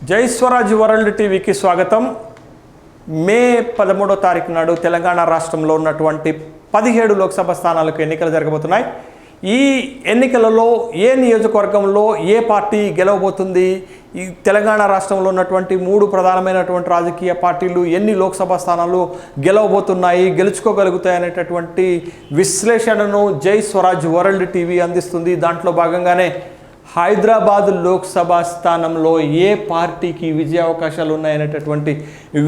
జై స్వరాజ్ వరల్డ్ టీవీకి స్వాగతం. మే 13వ తారీఖు నాడు తెలంగాణ రాష్ట్రంలో ఉన్నటువంటి 17 లోక్సభ స్థానాలకు ఎన్నికలు జరగబోతున్నాయి. ఈ ఎన్నికలలో ఏ నియోజకవర్గంలో ఏ పార్టీ గెలవబోతుంది, ఈ తెలంగాణ రాష్ట్రంలో ఉన్నటువంటి 3 ప్రధానమైనటువంటి రాజకీయ పార్టీలు ఎన్ని లోక్సభ స్థానాలు గెలవబోతున్నాయి, గెలుచుకోగలుగుతాయి అనేటటువంటి విశ్లేషణను జై స్వరాజ్ వరల్డ్ టీవీ అందిస్తుంది. దాంట్లో భాగంగానే హైదరాబాద్ లోక్సభ స్థానంలో ఏ పార్టీకి విజయ అవకాశాలు ఉన్నాయనేటటువంటి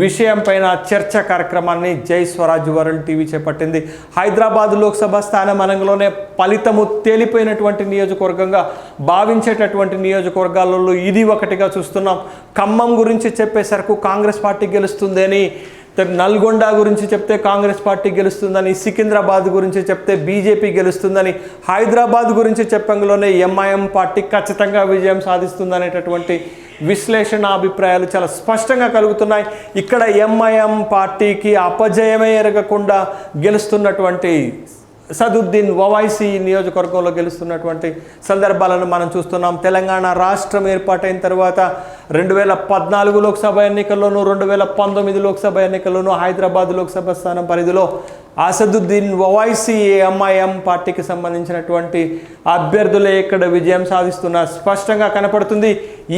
విషయం పైన చర్చ కార్యక్రమాన్ని జై స్వరాజ్ వరల్డ్ టీవీ చేపట్టింది. హైదరాబాద్ లోక్సభ స్థానం అనగానే ఫలితము తేలిపోయినటువంటి నియోజకవర్గంగా భావించేటటువంటి నియోజకవర్గాలలో ఇది ఒకటిగా చూస్తున్నాం. ఖమ్మం గురించి చెప్పేసరికి కాంగ్రెస్ పార్టీ గెలుస్తుంది అని, నల్గొండ గురించి చెప్తే కాంగ్రెస్ పార్టీ గెలుస్తుందని, సికింద్రాబాద్ గురించి చెప్తే బీజేపీ గెలుస్తుందని, హైదరాబాద్ గురించి చెప్పంలోనే ఎంఐఎం పార్టీ ఖచ్చితంగా విజయం సాధిస్తుందనేటటువంటి విశ్లేషణ అభిప్రాయాలు చాలా స్పష్టంగా కలుగుతున్నాయి. ఇక్కడ ఎంఐఎం పార్టీకి అపజయమే ఎరగకుండా గెలుస్తున్నటువంటి సదుద్దీన్ ఓవైసీ నియోజకవర్గంలో గెలుస్తున్నటువంటి సందర్భాలను మనం చూస్తున్నాం. తెలంగాణ రాష్ట్రం ఏర్పాటైన తర్వాత 2014 లోక్సభ ఎన్నికల్లోనూ 2019 లోక్సభ ఎన్నికల్లోనూ హైదరాబాద్ లోక్సభ స్థానం పరిధిలో అసదుద్దీన్ ఓవైసీ ఎంఐఎం పార్టీకి సంబంధించినటువంటి అభ్యర్థులే ఇక్కడ విజయం సాధిస్తున్న స్పష్టంగా కనపడుతుంది.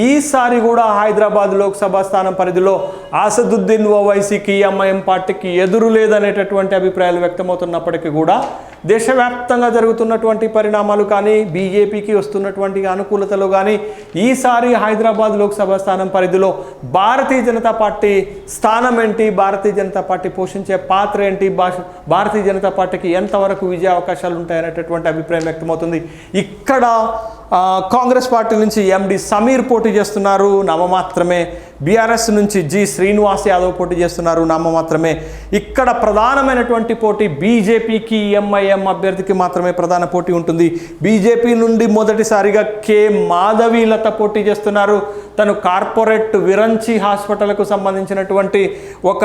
ఈసారి కూడా హైదరాబాద్ లోక్సభ స్థానం పరిధిలో అసదుద్దీన్ ఓవైసీకి ఎంఐఎం పార్టీకి ఎదురు లేదనేటటువంటి అభిప్రాయాలు వ్యక్తమవుతున్నప్పటికీ కూడా దేశవ్యాప్తంగా జరుగుతున్నటువంటి పరిణామాలు కానీ, బీజేపీకి వస్తున్నటువంటి అనుకూలతలు కానీ, ఈసారి హైదరాబాద్ లోక్సభ స్థానం పరిధిలో భారతీయ జనతా పార్టీ స్థానం ఏంటి, భారతీయ జనతా పార్టీ పోషించే పాత్ర ఏంటి, భారతీయ జనతా పార్టీకి ఎంతవరకు విజయ అవకాశాలు ఉంటాయనేటటువంటి అభిప్రాయం వ్యక్తమవుతుంది. ఇక్కడ కాంగ్రెస్ పార్టీ నుంచి ఎండి సమీర్ పోటీ చేస్తున్నారు, నామమాత్రమే. బీఆర్ఎస్ నుంచి జి శ్రీనివాస్ యాదవ్ పోటీ చేస్తున్నారు, నామమాత్రమే. ఇక్కడ ప్రధానమైనటువంటి పోటీ బీజేపీకి ఎంఐఎం అభ్యర్థికి మాత్రమే ప్రధాన పోటీ ఉంటుంది. బీజేపీ నుండి మొదటిసారిగా కె మాధవీలత పోటీ చేస్తున్నారు. తను కార్పొరేట్ విరంచి హాస్పిటల్కు సంబంధించినటువంటి ఒక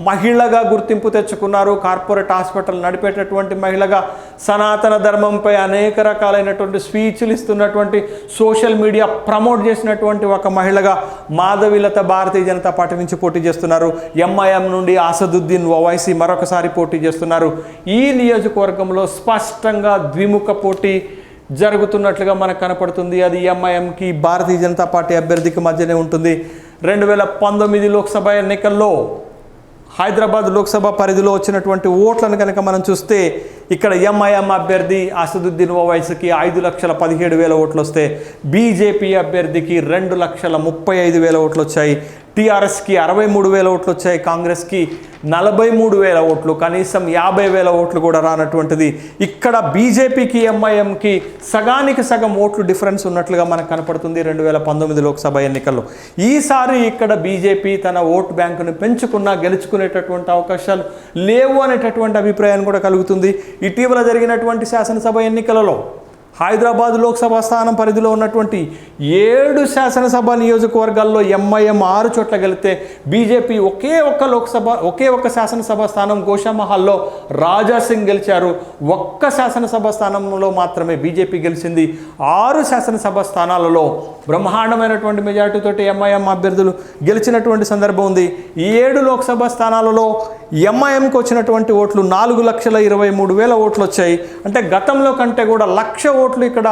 మహిళగా గుర్తింపు తెచ్చుకున్నారు. కార్పొరేట్ హాస్పిటల్ నడిపేటటువంటి మహిళగా, సనాతన ధర్మంపై అనేక రకాలైనటువంటి స్పీచ్లు ఇస్తున్నటువంటి, సోషల్ మీడియా ప్రమోట్ చేసినటువంటి ఒక మహిళగా మాధవీలత భారతీయ జనతా పార్టీ నుంచి పోటీ చేస్తున్నారు. ఎంఐఎం నుండి అసదుద్దీన్ ఓవైసీ మరొకసారి పోటీ చేస్తున్నారు. ఈ నియోజకవర్గంలో స్పష్టంగా ద్విముఖ పోటీ జరుగుతున్నట్లుగా మనకు కనపడుతుంది. అది ఎంఐఎంకి భారతీయ జనతా పార్టీ అభ్యర్థికి మధ్యనే ఉంటుంది. 2019 లోక్సభ ఎన్నికల్లో హైదరాబాద్ లోక్సభ పరిధిలో వచ్చినటువంటి ఓట్లను కనుక మనం చూస్తే ఇక్కడ ఎంఐఎం అభ్యర్థి అసదుద్దీన్ ఓవైసీకి 5,17,000 ఓట్లు వస్తే, బీజేపీ అభ్యర్థికి 2,35,000 ఓట్లు వచ్చాయి. టీఆర్ఎస్కి 63,000 ఓట్లు వచ్చాయి. కాంగ్రెస్కి 43,000 ఓట్లు, కనీసం 50,000 ఓట్లు కూడా రానటువంటిది. ఇక్కడ బీజేపీకి ఎంఐఎంకి సగానికి సగం ఓట్లు డిఫరెన్స్ ఉన్నట్లుగా మనకు కనపడుతుంది 2019 లోక్సభ ఎన్నికల్లో. ఈసారి ఇక్కడ బీజేపీ తన ఓటు బ్యాంకును పెంచుకున్నా గెలుచుకునేటటువంటి అవకాశాలు లేవు అనేటటువంటి అభిప్రాయం కూడా కలుగుతుంది. ఇటీవల జరిగినటువంటి శాసనసభ ఎన్నికలలో హైదరాబాద్ లోక్సభ స్థానం పరిధిలో ఉన్నటువంటి 7 శాసనసభ నియోజకవర్గాల్లో ఎంఐఎం 6 చోట్ల గెలిస్తే, బీజేపీ ఒకే ఒక్క శాసనసభ స్థానం గోషామహల్లో రాజాసింగ్ గెలిచారు. ఒక్క శాసనసభ స్థానంలో మాత్రమే బీజేపీ గెలిచింది. 6 శాసనసభ స్థానాలలో బ్రహ్మాండమైనటువంటి మెజార్టీతోటి ఎంఐఎం అభ్యర్థులు గెలిచినటువంటి సందర్భం ఉంది. 7 లోక్సభ స్థానాలలో ఎంఐఎంకి వచ్చినటువంటి ఓట్లు 4,23,000 ఓట్లు వచ్చాయి. అంటే గతంలో కంటే కూడా 1,00,000 ఓట్లు ఇక్కడ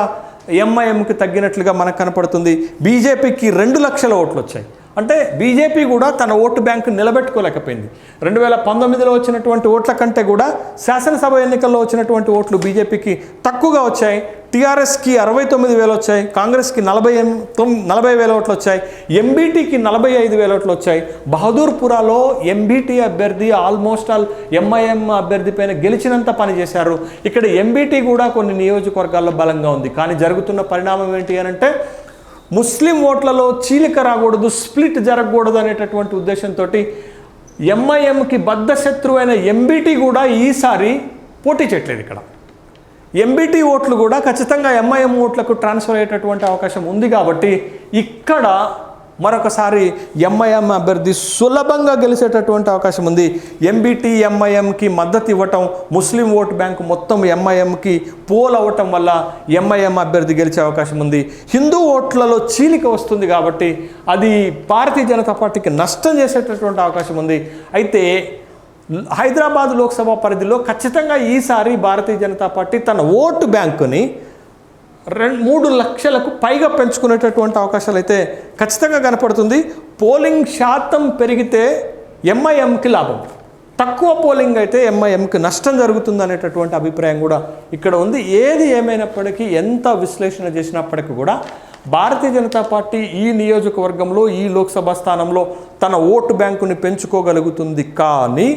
ఎంఐఎంకి తగ్గినట్లుగా మనకు కనపడుతుంది. బీజేపీకి 2,00,000 ఓట్లు వచ్చాయి. అంటే బీజేపీ కూడా తన ఓటు బ్యాంకు నిలబెట్టుకోలేకపోయింది. 2019లో వచ్చినటువంటి ఓట్ల కంటే కూడా శాసనసభ ఎన్నికల్లో వచ్చినటువంటి ఓట్లు బీజేపీకి తక్కువగా వచ్చాయి. టీఆర్ఎస్కి 69,000 వచ్చాయి, కాంగ్రెస్కి 40,000 ఓట్లు వచ్చాయి, ఎంబీటీకి 45,000 ఓట్లు వచ్చాయి. బహదూర్పురాలో ఎంబీటీ అభ్యర్థి ఆల్మోస్ట్ ఆల్ ఎంఐఎం అభ్యర్థి పైన గెలిచినంత పని చేశారు. ఇక్కడ ఎంబీటీ కూడా కొన్ని నియోజకవర్గాల్లో బలంగా ఉంది. కానీ జరుగుతున్న పరిణామం ఏంటి అని అంటే, ముస్లిం ఓట్లలో చీలిక రాకూడదు, స్ప్లిట్ జరగకూడదు అనేటటువంటి ఉద్దేశంతో ఎంఐఎంకి బద్ధ శత్రువైన ఎంబీటీ కూడా ఈసారి పోటీ చేయట్లేదు. ఇక్కడ ఎంబీటీ ఓట్లు కూడా ఖచ్చితంగా ఎంఐఎం ఓట్లకు ట్రాన్స్ఫర్ అయ్యేటటువంటి అవకాశం ఉంది. కాబట్టి ఇక్కడ మరొకసారి ఎంఐఎం అభ్యర్థి సులభంగా గెలిచేటటువంటి అవకాశం ఉంది. ఎంబీటీ ఎంఐఎంకి మద్దతు ఇవ్వటం, ముస్లిం ఓటు బ్యాంకు మొత్తం ఎంఐఎంకి పోల్ అవ్వటం వల్ల ఎంఐఎం అభ్యర్థి గెలిచే అవకాశం ఉంది. హిందూ ఓట్లలో చీలిక వస్తుంది కాబట్టి అది భారతీయ జనతా పార్టీకి నష్టం చేసేటటువంటి అవకాశం ఉంది. అయితే హైదరాబాద్ లోక్సభ పరిధిలో ఖచ్చితంగా ఈసారి భారతీయ జనతా పార్టీ తన ఓటు బ్యాంకుని 3 లక్షలకు పైగా పెంచుకునేటటువంటి అవకాశాలు అయితే ఖచ్చితంగా కనపడుతుంది. పోలింగ్ శాతం పెరిగితే ఎంఐఎంకి లాభం, తక్కువ పోలింగ్ అయితే ఎంఐఎంకి నష్టం జరుగుతుంది అనేటటువంటి అభిప్రాయం కూడా ఇక్కడ ఉంది. ఏది ఏమైనప్పటికీ, ఎంత విశ్లేషణ చేసినప్పటికీ కూడా భారతీయ జనతా పార్టీ ఈ నియోజకవర్గంలో, ఈ లోక్సభ స్థానంలో తన ఓటు బ్యాంకుని పెంచుకోగలుగుతుంది. కానీ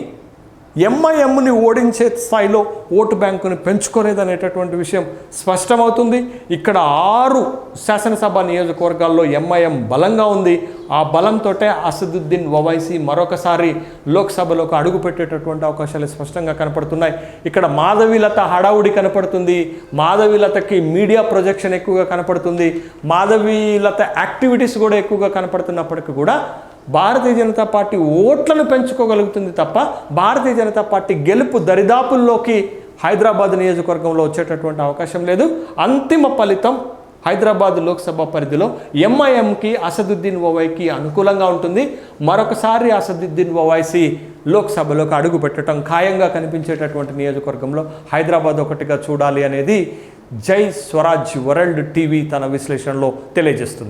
ఎంఐఎంని ఓడించే స్థాయిలో ఓటు బ్యాంకుని పెంచుకోలేదనేటటువంటి విషయం స్పష్టమవుతుంది. ఇక్కడ 6 శాసనసభ నియోజకవర్గాల్లో ఎంఐఎం బలంగా ఉంది. ఆ బలంతో అసదుద్దీన్ ఓవైసీ మరొకసారి లోక్సభలోకి అడుగుపెట్టేటటువంటి అవకాశాలు స్పష్టంగా కనపడుతున్నాయి. ఇక్కడ మాధవీలత హడావుడి కనపడుతుంది. మాధవీలతకి మీడియా ప్రొజెక్షన్ ఎక్కువగా కనపడుతుంది. మాధవీలత యాక్టివిటీస్ కూడా ఎక్కువగా కనపడుతున్నప్పటికీ కూడా భారతీయ జనతా పార్టీ ఓట్లను పెంచుకోగలుగుతుంది తప్ప భారతీయ జనతా పార్టీ గెలుపు దరిదాపుల్లోకి హైదరాబాద్ నియోజకవర్గంలో వచ్చేటటువంటి అవకాశం లేదు. అంతిమ ఫలితం హైదరాబాద్ లోక్సభ పరిధిలో ఎంఐఎంకి, అసదుద్దీన్ ఓవైసీకి అనుకూలంగా ఉంటుంది. మరొకసారి అసదుద్దీన్ ఓవైసీ లోక్సభలోకి అడుగు పెట్టడం ఖాయంగా కనిపించేటటువంటి నియోజకవర్గంలో హైదరాబాద్ ఒకటిగా చూడాలి అనేది జై స్వరాజ్ వరల్డ్ టీవీ తన విశ్లేషణలో తెలియజేస్తుంది.